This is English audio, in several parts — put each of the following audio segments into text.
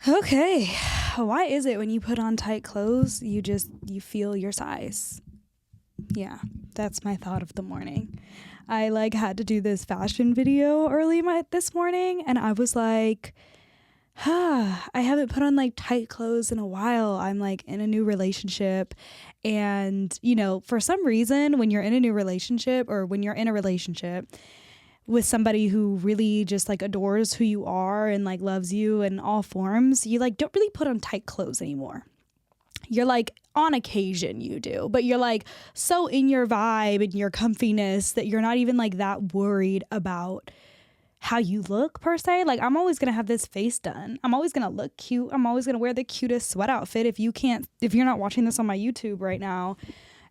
Okay, why is it when you put on tight clothes, you feel your size? Yeah, that's my thought of the morning. I had to do this fashion video this morning, and I was like, I haven't put on tight clothes in a while. I'm in a new relationship, and for some reason, when you're in a new relationship or when you're in a relationship with somebody who really just adores who you are and loves you in all forms, you don't really put on tight clothes anymore. You're on occasion you do, but you're so in your vibe and your comfiness that you're not even that worried about how you look per se. I'm always gonna have this face done. I'm always gonna look cute. I'm always gonna wear the cutest sweat outfit. If you're not watching this on my YouTube right now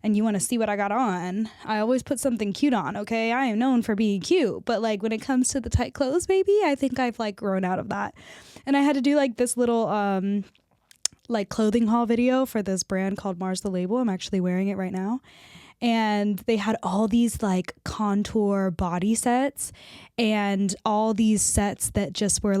and you want to see what I got on, I always put something cute on, okay? I am known for being cute, but when it comes to the tight clothes, baby, I think I've grown out of that. And I had to do this little clothing haul video for this brand called Mars the Label. I'm actually wearing it right now. And they had all these contour body sets and all these sets that just were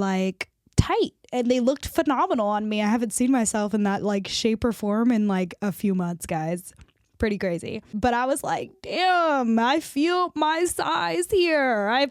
tight, and they looked phenomenal on me. I haven't seen myself in that shape or form in a few months, guys. Pretty crazy. But I was like, damn, I feel my size here. I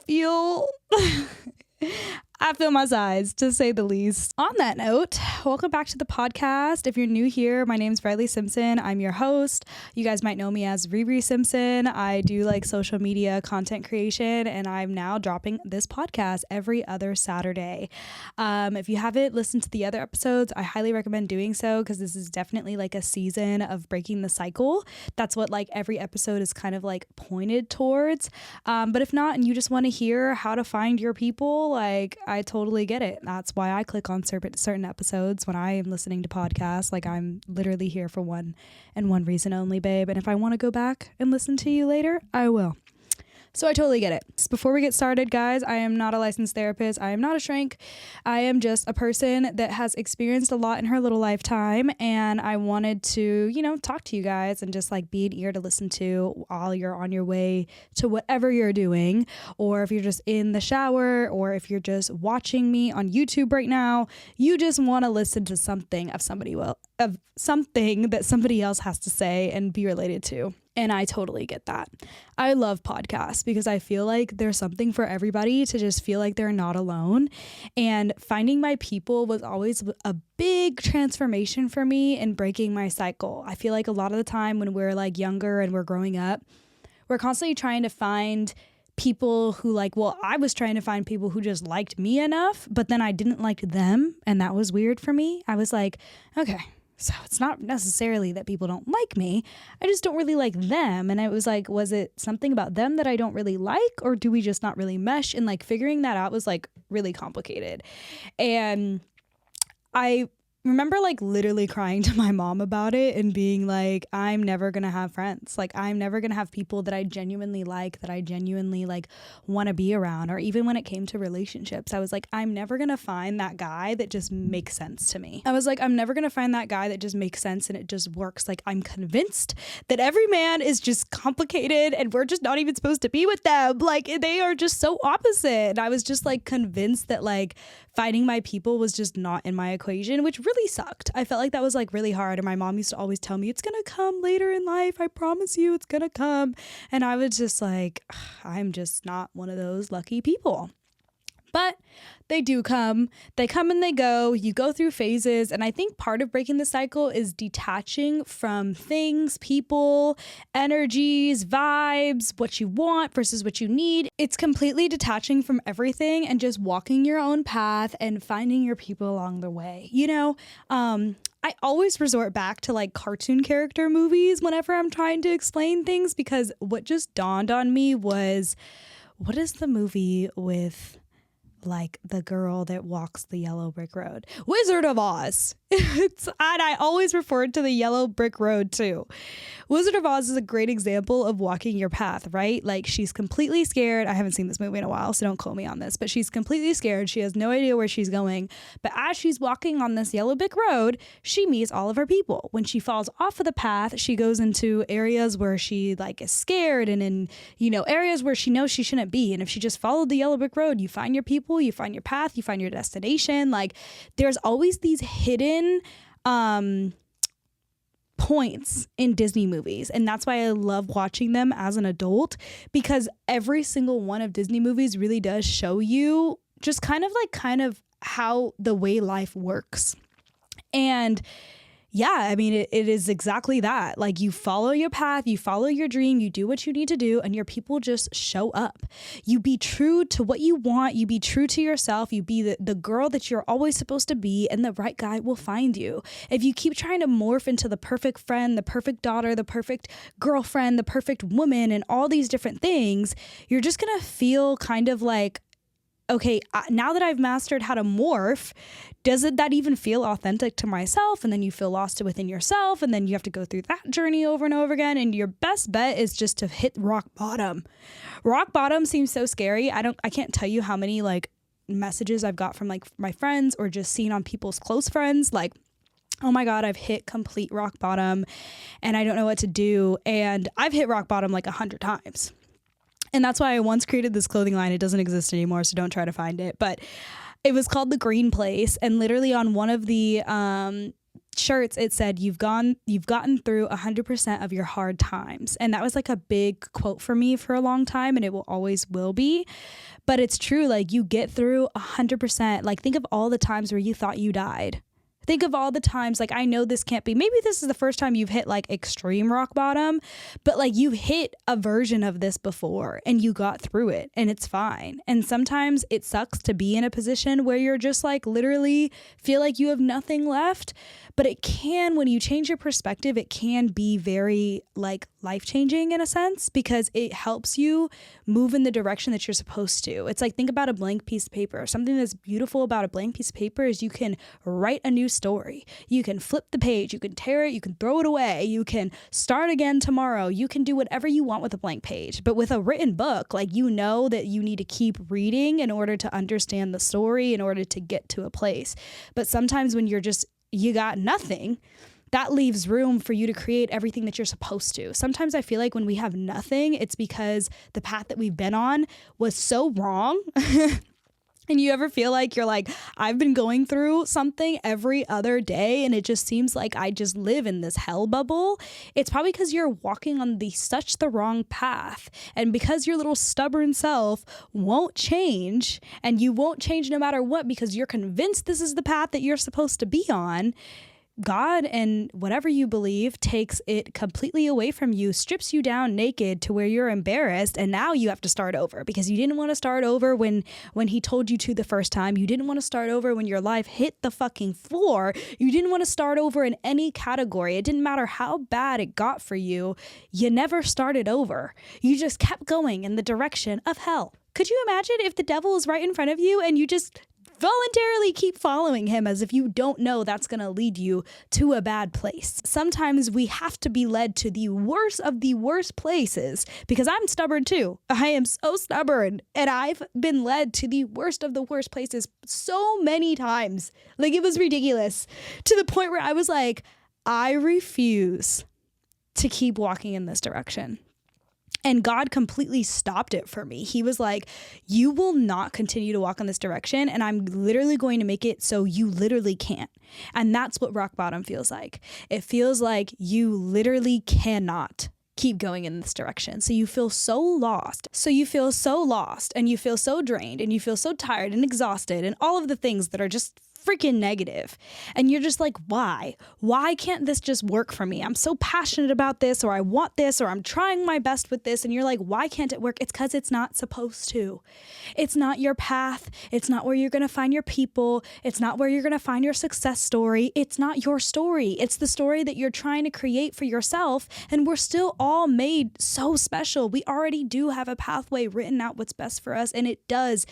feel my size, to say the least. On that note, welcome back to the podcast. If you're new here, my name's Riley Simpson. I'm your host. You guys might know me as Riri Simpson. I do social media content creation, and I'm now dropping this podcast every other Saturday. If you haven't listened to the other episodes, I highly recommend doing so, because this is definitely a season of breaking the cycle. That's what every episode is kind of pointed towards. But if not, and you just want to hear how to find your people, I totally get it. That's why I click on certain episodes when I am listening to podcasts. I'm literally here for one and one reason only, babe. And if I want to go back and listen to you later, I will. So I totally get it. Before we get started, guys, I am not a licensed therapist. I am not a shrink. I am just a person that has experienced a lot in her little lifetime. And I wanted to, talk to you guys and just be an ear to listen to while you're on your way to whatever you're doing. Or if you're just in the shower, or if you're just watching me on YouTube right now, you just want to listen to something of something that somebody else has to say and be related to. And I totally get that. I love podcasts because I feel there's something for everybody to just feel they're not alone. And finding my people was always a big transformation for me in breaking my cycle. I feel a lot of the time when we're younger and we're growing up, we're constantly trying to find people who I was trying to find people who just liked me enough, but then I didn't like them. And that was weird for me. I was okay, so it's not necessarily that people don't like me. I just don't really like them. And I was was it something about them that I don't really like? Or do we just not really mesh? And figuring that out was really complicated. And I remember literally crying to my mom about it and being I'm never gonna have friends. I'm never gonna have people that I genuinely like, that I genuinely want to be around. Or even when it came to relationships, I was I'm never gonna find that guy that just makes sense to me. I was I'm never gonna find that guy that just makes sense and it just works. I'm convinced that every man is just complicated and we're just not even supposed to be with them. They are just so opposite. And I was just convinced that finding my people was just not in my equation, which really sucked. I felt that was really hard. And my mom used to always tell me, it's going to come later in life. I promise you it's going to come. And I was just I'm just not one of those lucky people. But they do come. They come and they go. You go through phases. And I think part of breaking the cycle is detaching from things, people, energies, vibes, what you want versus what you need. It's completely detaching from everything and just walking your own path and finding your people along the way. I always resort back to cartoon character movies whenever I'm trying to explain things, because what just dawned on me was, what is the movie with the girl that walks the yellow brick road? Wizard of Oz. And I always referred to the yellow brick road too. Wizard of Oz is a great example of walking your path, right? Like, she's completely scared. I haven't seen this movie in a while, so don't quote me on this, but she's completely scared. She has no idea where she's going. But as she's walking on this yellow brick road, she meets all of her people. When she falls off of the path, she goes into areas where she like is scared, and in, areas where she knows she shouldn't be. And if she just followed the yellow brick road, you find your people, you find your path, you find your destination. Like, there's always these hidden points in Disney movies, and that's why I love watching them as an adult, because every single one of Disney movies really does show you just kind of how the way life works. And yeah, I mean, it is exactly that. Like, you follow your path, you follow your dream, you do what you need to do, and your people just show up. You be true to what you want, you be true to yourself, you be the girl that you're always supposed to be, and the right guy will find you. If you keep trying to morph into the perfect friend, the perfect daughter, the perfect girlfriend, the perfect woman, and all these different things, you're just gonna feel kind of like, okay, now that I've mastered how to morph, doesn't that even feel authentic to myself? And then you feel lost within yourself, and then you have to go through that journey over and over again. And your best bet is just to hit rock bottom. Rock bottom seems so scary. I can't tell you how many like messages I've got from like my friends, or just seen on people's close friends, like, oh my God, I've hit complete rock bottom and I don't know what to do. And I've hit rock bottom like 100 times. And that's why I once created this clothing line. It doesn't exist anymore, so don't try to find it. But it was called The Green Place. And literally on one of the shirts, it said, you've gotten through 100% of your hard times. And that was like a big quote for me for a long time, and it always will be. But it's true. Like, you get through 100%. Like, think of all the times where you thought you died. Think of all the times, like, I know this can't be, maybe this is the first time you've hit like extreme rock bottom, but like, you hit a version of this before and you got through it, and it's fine. And sometimes it sucks to be in a position where you're just like literally feel like you have nothing left, but it can, when you change your perspective, it can be very like life-changing in a sense, because it helps you move in the direction that you're supposed to. It's like, think about a blank piece of paper. Something that's beautiful about a blank piece of paper is you can write a new story. You can flip the page, you can tear it, you can throw it away, you can start again tomorrow, you can do whatever you want with a blank page. But with a written book, like, you know that you need to keep reading in order to understand the story, in order to get to a place. But sometimes when you got nothing, that leaves room for you to create everything that you're supposed to. Sometimes I feel like when we have nothing, it's because the path that we've been on was so wrong. And you ever feel like you're like, I've been going through something every other day and it just seems like I just live in this hell bubble? It's probably because you're walking on such the wrong path. And because your little stubborn self won't change, and you won't change no matter what, because you're convinced this is the path that you're supposed to be on, God and whatever you believe takes it completely away from you, strips you down naked to where you're embarrassed, and now you have to start over because you didn't want to start over when he told you to the first time. You didn't want to start over when your life hit the fucking floor. You didn't want to start over in any category. It didn't matter how bad it got for you. You never started over. You just kept going in the direction of hell. Could you imagine if the devil is right in front of you and you just voluntarily keep following him as if you don't know that's going to lead you to a bad place? Sometimes we have to be led to the worst of the worst places, because I'm stubborn too. I am so stubborn, and I've been led to the worst of the worst places so many times. Like, it was ridiculous, to the point where I was like, I refuse to keep walking in this direction. And God completely stopped it for me. He was like, you will not continue to walk in this direction, and I'm literally going to make it so you literally can't. And that's what rock bottom feels like. It feels like you literally cannot keep going in this direction. So you feel so lost. And you feel so drained, and you feel so tired and exhausted, and all of the things that are just freaking negative. And you're just like, why can't this just work for me? I'm so passionate about this, or I want this, or I'm trying my best with this. And you're like, why can't it work? It's because it's not supposed to. It's not your path. It's not where you're going to find your people. It's not where you're going to find your success story. It's not your story. It's the story that you're trying to create for yourself. And we're still all made so special. We already do have a pathway written out what's best for us. And it does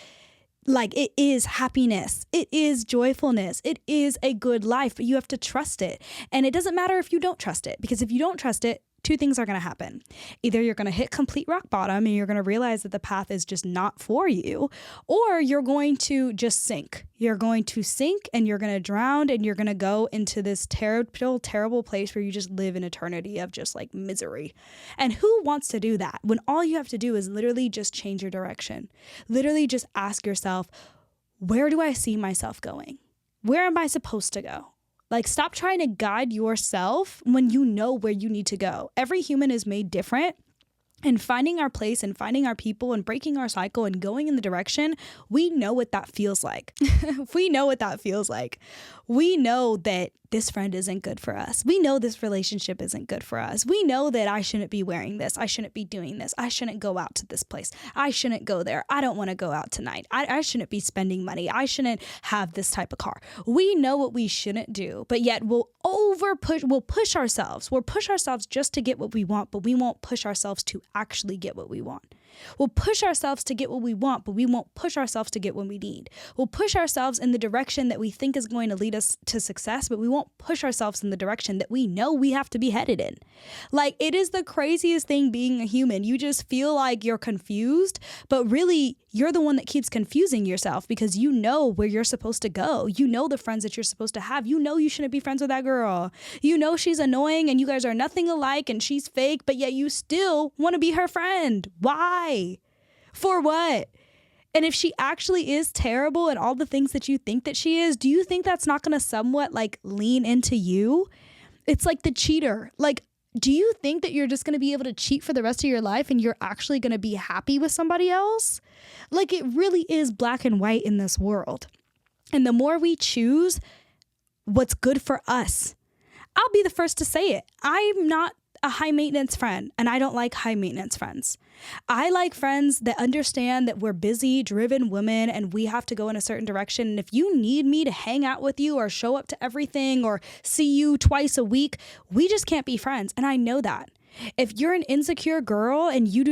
Like, it is happiness. It is joyfulness. It is a good life, but you have to trust it. And it doesn't matter if you don't trust it, because if you don't trust it, two things are going to happen. Either you're going to hit complete rock bottom and you're going to realize that the path is just not for you, or you're going to just sink. You're going to sink and you're going to drown, and you're going to go into this terrible, terrible place where you just live an eternity of just like misery. And who wants to do that when all you have to do is literally just change your direction? Literally just ask yourself, where do I see myself going? Where am I supposed to go? Like, stop trying to guide yourself when you know where you need to go. Every human is made different. And finding our place and finding our people and breaking our cycle and going in the direction, we know what that feels like. We know what that feels like. We know that this friend isn't good for us. We know this relationship isn't good for us. We know that I shouldn't be wearing this. I shouldn't be doing this. I shouldn't go out to this place. I shouldn't go there. I don't want to go out tonight. I shouldn't be spending money. I shouldn't have this type of car. We know what we shouldn't do, but yet we'll push ourselves. We'll push ourselves just to get what we want, but we won't push ourselves to actually get what we want. We'll push ourselves to get what we want, but we won't push ourselves to get what we need. We'll push ourselves in the direction that we think is going to lead us to success, but we won't push ourselves in the direction that we know we have to be headed in. Like, it is the craziest thing being a human. You just feel like you're confused, but really you're the one that keeps confusing yourself, because you know where you're supposed to go. You know the friends that you're supposed to have. You know you shouldn't be friends with that girl. You know she's annoying and you guys are nothing alike and she's fake, but yet you still want to be her friend. Why? For what? And if she actually is terrible and all the things that you think that she is, do you think that's not going to somewhat like lean into you? It's like the cheater. Like, do you think that you're just going to be able to cheat for the rest of your life and you're actually going to be happy with somebody else? Like, it really is black and white in this world. And the more we choose what's good for us, I'll be the first to say it. I'm not a high maintenance friend, and I don't like high maintenance friends. I like friends that understand that we're busy, driven women and we have to go in a certain direction. And if you need me to hang out with you or show up to everything or see you twice a week, we just can't be friends. And I know that. If you're an insecure girl and you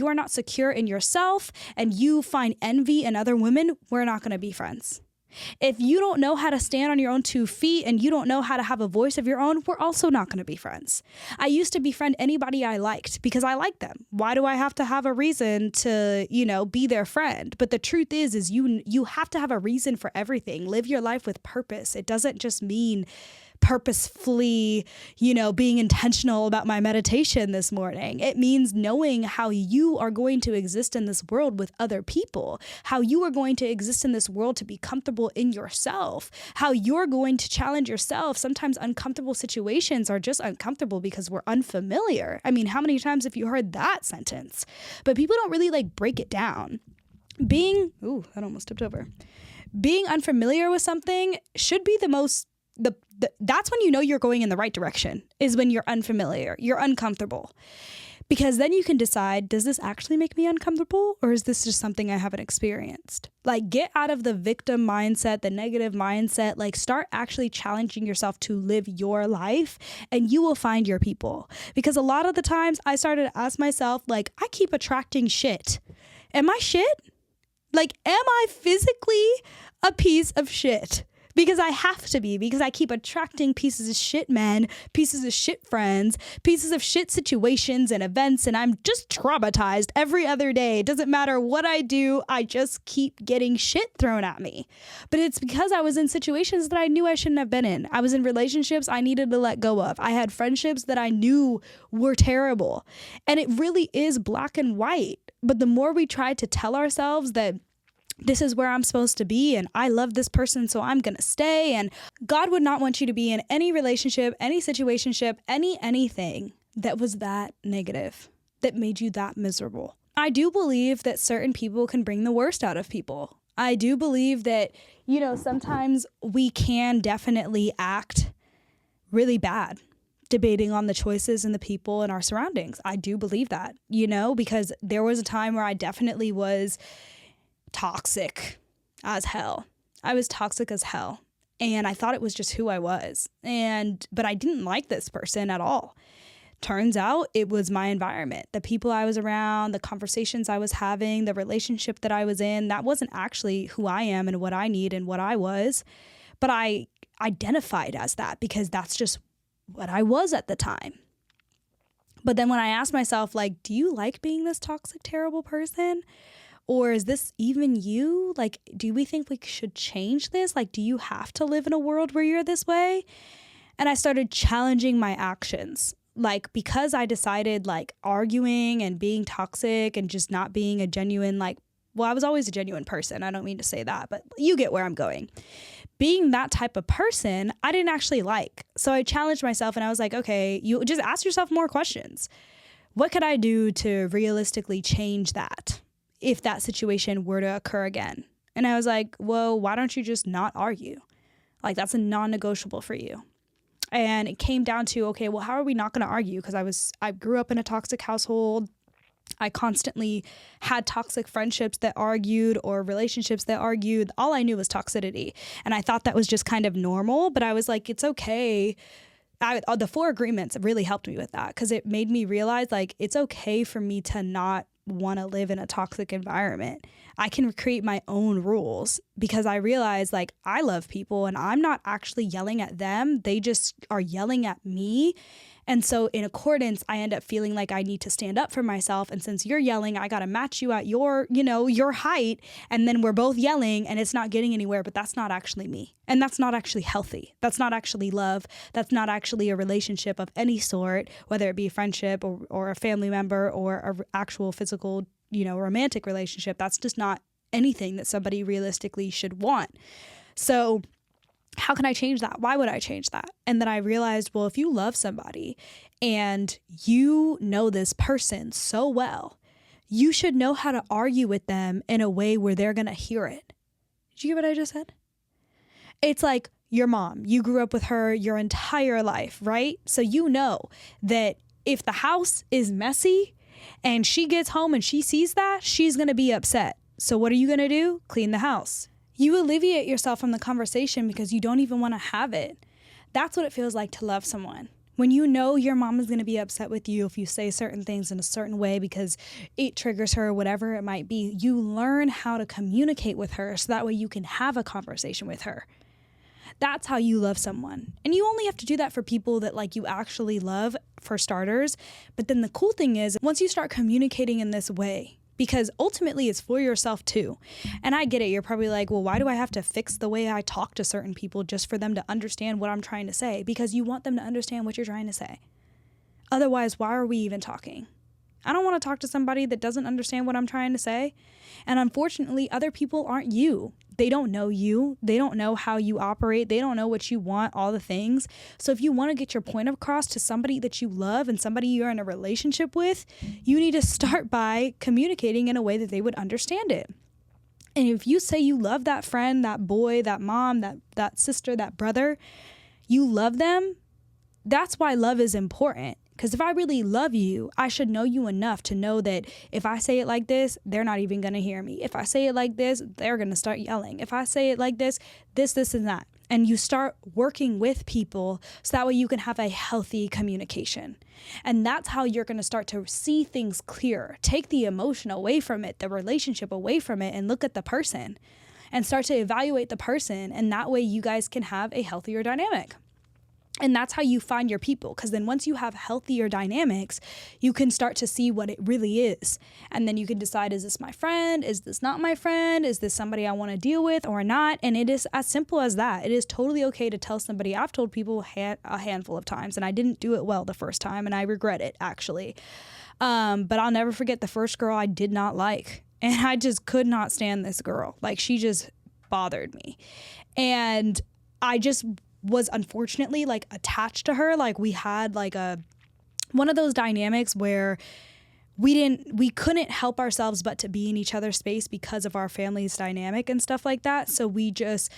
are not secure in yourself and you find envy in other women, we're not going to be friends. If you don't know how to stand on your own 2 feet and you don't know how to have a voice of your own, we're also not going to be friends. I used to befriend anybody I liked because I liked them. Why do I have to have a reason to, be their friend? But the truth is you have to have a reason for everything. Live your life with purpose. It doesn't just mean purposefully, being intentional about my meditation this morning. It means knowing how you are going to exist in this world with other people, how you are going to exist in this world to be comfortable in yourself, how you're going to challenge yourself. Sometimes uncomfortable situations are just uncomfortable because we're unfamiliar. I mean, how many times have you heard that sentence? But people don't really break it down. That almost tipped over. Being unfamiliar with something should be that's when you know you're going in the right direction, is when you're unfamiliar, you're uncomfortable. Because then you can decide, does this actually make me uncomfortable, or is this just something I haven't experienced? Get out of the victim mindset, the negative mindset, start actually challenging yourself to live your life, and you will find your people. Because a lot of the times I started to ask myself, I keep attracting shit. Am I shit? Am I physically a piece of shit? Because I have to be, because I keep attracting pieces of shit men, pieces of shit friends, pieces of shit situations and events, and I'm just traumatized every other day. It doesn't matter what I do, I just keep getting shit thrown at me. But it's because I was in situations that I knew I shouldn't have been in. I was in relationships I needed to let go of. I had friendships that I knew were terrible. And it really is black and white. But the more we try to tell ourselves that this is where I'm supposed to be, and I love this person, so I'm going to stay. And God would not want you to be in any relationship, any situationship, anything that was that negative, that made you that miserable. I do believe that certain people can bring the worst out of people. I do believe that, sometimes we can definitely act really bad, debating on the choices and the people in our surroundings. I do believe that, because there was a time where I definitely was toxic as hell. I was toxic as hell. And I thought it was just who I was. But I didn't like this person at all. Turns out it was my environment, the people I was around, the conversations I was having, the relationship that I was in. That wasn't actually who I am and what I need and what I was. But I identified as that because that's just what I was at the time. But then when I asked myself, like, do you like being this toxic, terrible person? Or is this even you? Like, do we think we should change this? Like, do you have to live in a world where you're this way? And I started challenging my actions. Like, because I decided like arguing and being toxic and just not being a genuine, like, well, I was always a genuine person. I don't mean to say that, but you get where I'm going. Being that type of person, I didn't actually like. So I challenged myself and I was like, okay, you just ask yourself more questions. What could I do to realistically change that if that situation were to occur again? And I was like, well, why don't you just not argue? Like, that's a non-negotiable for you. And it came down to, okay, well, how are we not going to argue? Because I grew up in a toxic household. I constantly had toxic friendships that argued or relationships that argued. All I knew was toxicity. And I thought that was just kind of normal, but I was like, it's okay. The 4 agreements really helped me with that because it made me realize like, it's okay for me to not want to live in a toxic environment. I can create my own rules because I realize like I love people and I'm not actually yelling at them. They just are yelling at me. And so in accordance, I end up feeling like I need to stand up for myself. And since you're yelling, I got to match you at your height. And then we're both yelling and it's not getting anywhere, but that's not actually me. And that's not actually healthy. That's not actually love. That's not actually a relationship of any sort, whether it be a friendship or a family member or an actual physical, romantic relationship. That's just not anything that somebody realistically should want. So how can I change that? Why would I change that? And then I realized, well, if you love somebody and you know this person so well, you should know how to argue with them in a way where they're going to hear it. Did you get what I just said? It's like your mom. You grew up with her your entire life, right? So you know that if the house is messy and she gets home and she sees that, she's going to be upset. So what are you going to do? Clean the house. You alleviate yourself from the conversation because you don't even want to have it. That's what it feels like to love someone. When you know your mom is going to be upset with you if you say certain things in a certain way because it triggers her, whatever it might be, you learn how to communicate with her so that way you can have a conversation with her. That's how you love someone. And you only have to do that for people that like you actually love, for starters. But then the cool thing is once you start communicating in this way, because ultimately it's for yourself too. And I get it. You're probably like, well, why do I have to fix the way I talk to certain people just for them to understand what I'm trying to say? Because you want them to understand what you're trying to say. Otherwise, why are we even talking? I don't want to talk to somebody that doesn't understand what I'm trying to say. And unfortunately, other people aren't you. They don't know you. They don't know how you operate. They don't know what you want, all the things. So if you want to get your point across to somebody that you love and somebody you're in a relationship with, you need to start by communicating in a way that they would understand it. And if you say you love that friend, that boy, that mom, that sister, that brother, you love them, that's why love is important. Because if I really love you, I should know you enough to know that if I say it like this, they're not even going to hear me. If I say it like this, they're going to start yelling. If I say it like this, and that. And you start working with people so that way you can have a healthy communication. And that's how you're going to start to see things clear. Take the emotion away from it, the relationship away from it, and look at the person and start to evaluate the person. And that way you guys can have a healthier dynamic. And that's how you find your people. Because then once you have healthier dynamics, you can start to see what it really is. And then you can decide, is this my friend? Is this not my friend? Is this somebody I want to deal with or not? And it is as simple as that. It is totally okay to tell somebody. I've told people a handful of times, and I didn't do it well the first time, and I regret it, actually. But I'll never forget the first girl I did not like. And I just could not stand this girl. Like, she just bothered me. And I just was unfortunately like attached to her. Like, we had like one of those dynamics where we couldn't help ourselves but to be in each other's space because of our family's dynamic and stuff like that. So we just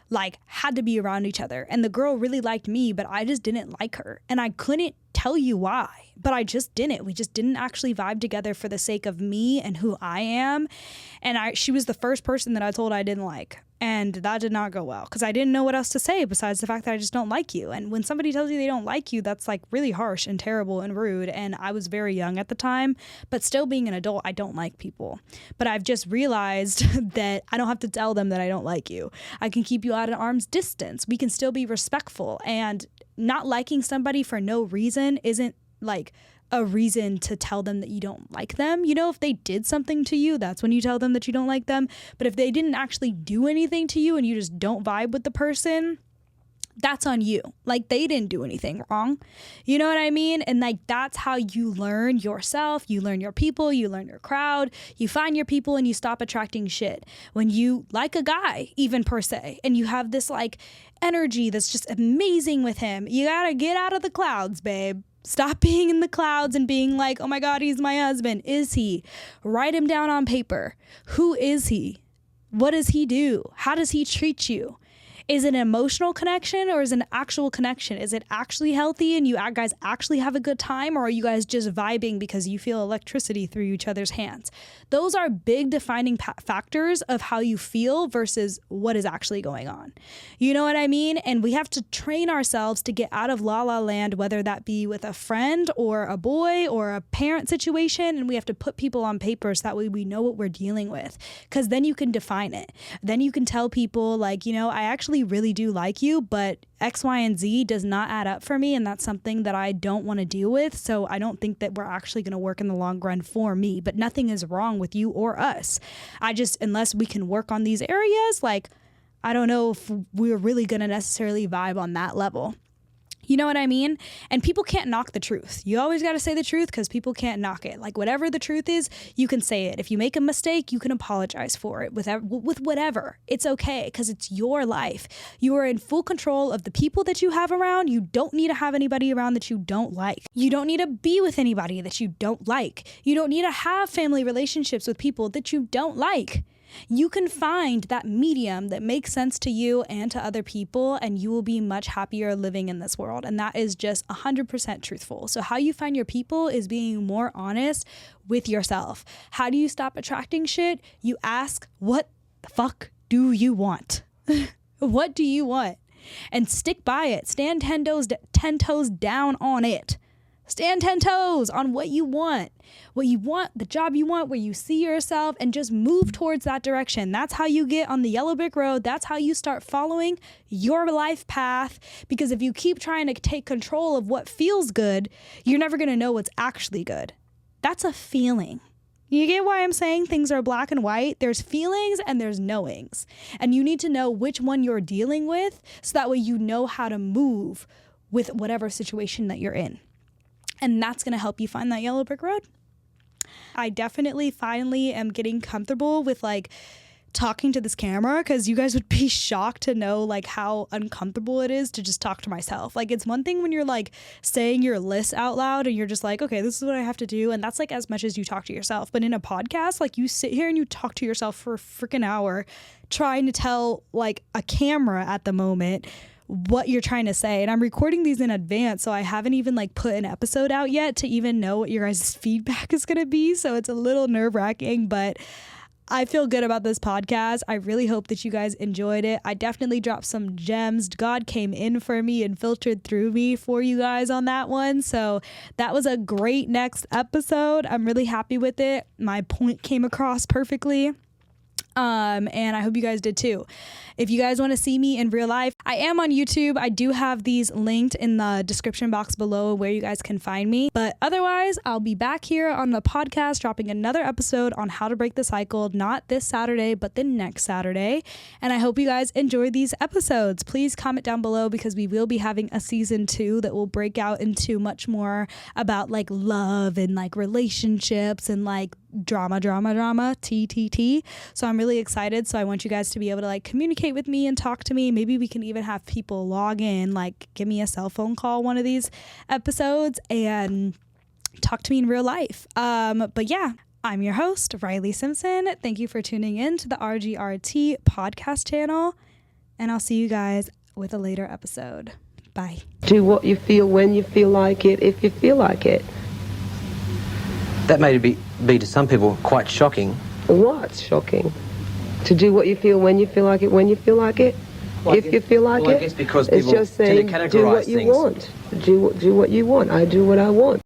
like had to be around each other. And the girl really liked me, but I just didn't like her. And I couldn't tell you why, but I just didn't. We just didn't actually vibe together for the sake of me and who I am. And she was the first person that I told I didn't like. And that did not go well because I didn't know what else to say besides the fact that I just don't like you. And when somebody tells you they don't like you, that's like really harsh and terrible and rude. And I was very young at the time, but still being an adult, I don't like people. But I've just realized that I don't have to tell them that I don't like you. I can keep you at an arm's distance. We can still be respectful, and not liking somebody for no reason isn't like a reason to tell them that you don't like them. You know, if they did something to you, that's when you tell them that you don't like them. But if they didn't actually do anything to you and you just don't vibe with the person, that's on you. Like, they didn't do anything wrong. You know what I mean? And like, that's how you learn yourself. You learn your people, you learn your crowd, you find your people, and you stop attracting shit. When you like a guy, even per se, and you have this like energy that's just amazing with him, you gotta get out of the clouds, babe. Stop being in the clouds and being like, oh my God, he's my husband. Is he? Write him down on paper. Who is he? What does he do? How does he treat you? Is it an emotional connection or is it an actual connection? Is it actually healthy and you guys actually have a good time, or are you guys just vibing because you feel electricity through each other's hands? Those are big defining factors of how you feel versus what is actually going on. You know what I mean? And we have to train ourselves to get out of la la land, whether that be with a friend or a boy or a parent situation. And we have to put people on paper so that way we know what we're dealing with, because then you can define it. Then you can tell people like, you know, I actually really do like you, but X, Y, and Z does not add up for me, and that's something that I don't want to deal with, so I don't think that we're actually going to work in the long run for me. But nothing is wrong with you or us. Unless we can work on these areas, like, I don't know if we're really going to necessarily vibe on that level. You know what I mean? And people can't knock the truth. You always got to say the truth because people can't knock it. Like, whatever the truth is, you can say it. If you make a mistake, you can apologize for it with whatever. It's okay because it's your life. You are in full control of the people that you have around. You don't need to have anybody around that you don't like. You don't need to be with anybody that you don't like. You don't need to have family relationships with people that you don't like. You can find that medium that makes sense to you and to other people, and you will be much happier living in this world. And that is just 100% truthful. So how you find your people is being more honest with yourself. How do you stop attracting shit? You ask, what the fuck do you want? What do you want? And stick by it. Stand 10 toes down on it. Stand 10 toes on what you want, the job you want, where you see yourself, and just move towards that direction. That's how you get on the yellow brick road. That's how you start following your life path. Because if you keep trying to take control of what feels good, you're never going to know what's actually good. That's a feeling. You get why I'm saying things are black and white? There's feelings and there's knowings. And you need to know which one you're dealing with so that way you know how to move with whatever situation that you're in. And that's going to help you find that yellow brick road. I definitely finally am getting comfortable with like talking to this camera, because you guys would be shocked to know like how uncomfortable it is to just talk to myself. Like, it's one thing when you're like saying your list out loud and you're just like, okay, this is what I have to do. And that's like as much as you talk to yourself. But in a podcast, like, you sit here and you talk to yourself for a freaking hour trying to tell like a camera at the moment what you're trying to say. And I'm recording these in advance, so I haven't even like put an episode out yet to even know what your guys' feedback is going to be. So it's a little nerve-wracking, but I feel good about this podcast. I really hope that you guys enjoyed it. I definitely dropped some gems. God came in for me and filtered through me for you guys on that one. So that was a great next episode. I'm really happy with it. My point came across perfectly. And I hope you guys did too. If you guys want to see me in real life, I am on YouTube. I do have these linked in the description box below where you guys can find me. But otherwise, I'll be back here on the podcast dropping another episode on how to break the cycle, not this Saturday, but the next Saturday. And I hope you guys enjoy these episodes. Please comment down below, because we will be having a season 2 that will break out into much more about like love and like relationships and like drama, TTT. So I'm really excited. So I want you guys to be able to like communicate with me and talk to me. Maybe we can even have people log in, like give me a cell phone call one of these episodes and talk to me in real life. But yeah, I'm your host, Riley Simpson. Thank you for tuning in to the RGRT podcast channel, and I'll see you guys with a later episode. Bye. Do what you feel when you feel like it, if you feel like it. That may be to some people quite shocking. What's shocking? To do what you feel when you feel like it, when you feel like it. Well, If you feel like well, I it, guess because it's people just tend saying to categorise do what you things. want. Do what you want. I do what I want.